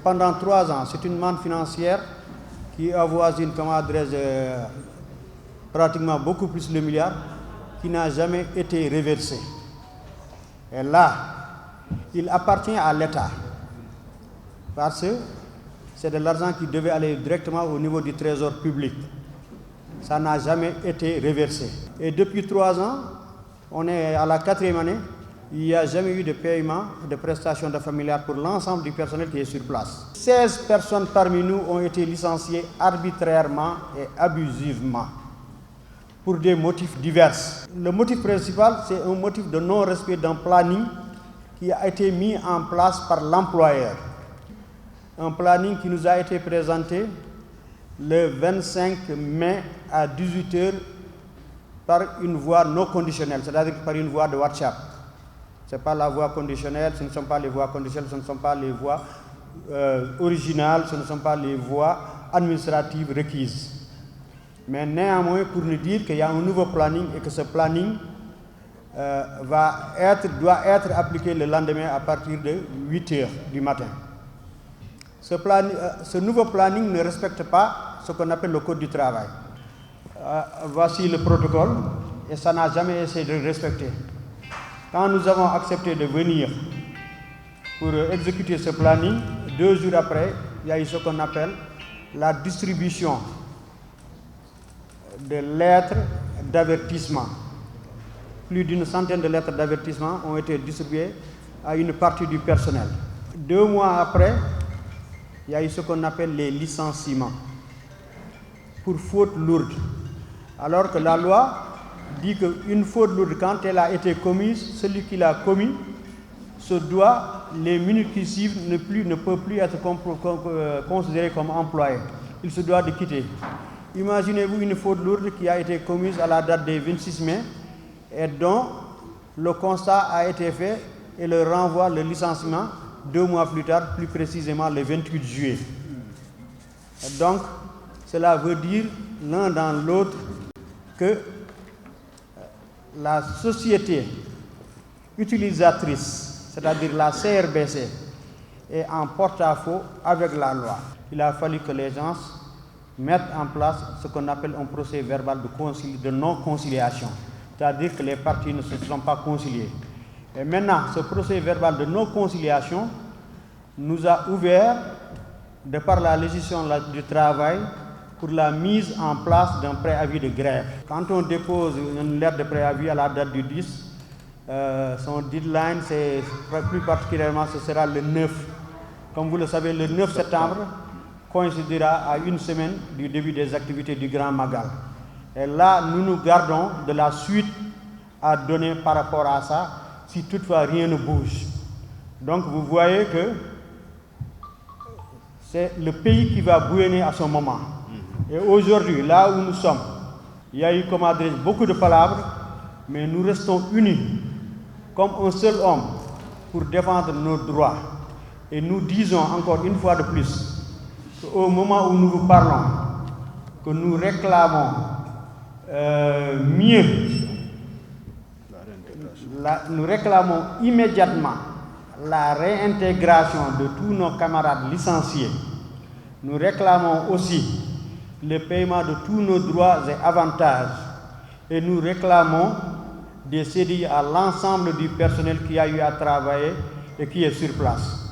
pendant 3 ans, c'est une manne financière qui avoisine, pratiquement beaucoup plus de milliards, qui n'a jamais été reversée. Et là, il appartient à l'État, parce que c'est de l'argent qui devait aller directement au niveau du trésor public. Ça n'a jamais été reversé. Et depuis 3 ans, on est à la 4e année, il n'y a jamais eu de paiement de prestations de familiales pour l'ensemble du personnel qui est sur place. 16 personnes parmi nous ont été licenciées arbitrairement et abusivement pour des motifs divers. Le motif principal, c'est un motif de non-respect d'un planning qui a été mis en place par l'employeur. Un planning qui nous a été présenté le 25 mai à 18 h par une voie non conditionnelle, c'est-à-dire par une voie de WhatsApp. Ce n'est pas la voie conditionnelle, ce ne sont pas les voies conditionnelles, ce ne sont pas les voies originales, ce ne sont pas les voies administratives requises. Mais néanmoins, pour nous dire qu'il y a un nouveau planning et que ce planning doit être appliqué le lendemain à partir de 8 h du matin. Ce nouveau planning ne respecte pas ce qu'on appelle le code du travail. Voici le protocole, et ça n'a jamais essayé de le respecter. Quand nous avons accepté de venir pour exécuter ce planning, 2 jours après, il y a eu ce qu'on appelle la distribution de lettres d'avertissement. Plus d'une centaine de lettres d'avertissement ont été distribuées à une partie du personnel. 2 mois après, il y a eu ce qu'on appelle les licenciements pour faute lourde. Alors que la loi dit qu'une faute lourde, quand elle a été commise, celui qui l'a commis se doit, les minutes qui suivent, ne peut plus être considéré comme employé. Il se doit de quitter. Imaginez-vous une faute lourde qui a été commise à la date du 26 mai et dont le constat a été fait et le renvoi, le licenciement, 2 mois plus tard, plus précisément le 28 juillet. Et donc, cela veut dire l'un dans l'autre que la société utilisatrice, c'est-à-dire la CRBC, est en porte-à-faux avec la loi. Il a fallu que les gens mettent en place ce qu'on appelle un procès verbal de non-conciliation, c'est-à-dire que les parties ne se sont pas conciliées. Et maintenant, ce procès verbal de non-conciliation nous a ouvert, de par la législation du travail, pour la mise en place d'un préavis de grève. Quand on dépose une lettre de préavis à la date du 10, son deadline, plus particulièrement, ce sera le 9. Comme vous le savez, le 9 septembre coïncidera à 1 semaine du début des activités du Grand Magal. Et là, nous nous gardons de la suite à donner par rapport à ça, si toutefois rien ne bouge. Donc vous voyez que c'est le pays qui va bouillonner à ce moment. Et aujourd'hui, là où nous sommes, il y a eu, beaucoup de palabres, mais nous restons unis comme un seul homme pour défendre nos droits. Et nous disons encore une fois de plus qu'au moment où nous vous parlons, que nous réclamons nous réclamons immédiatement la réintégration de tous nos camarades licenciés. Nous réclamons aussi le paiement de tous nos droits et avantages. Et nous réclamons des CDI à l'ensemble du personnel qui a eu à travailler et qui est sur place.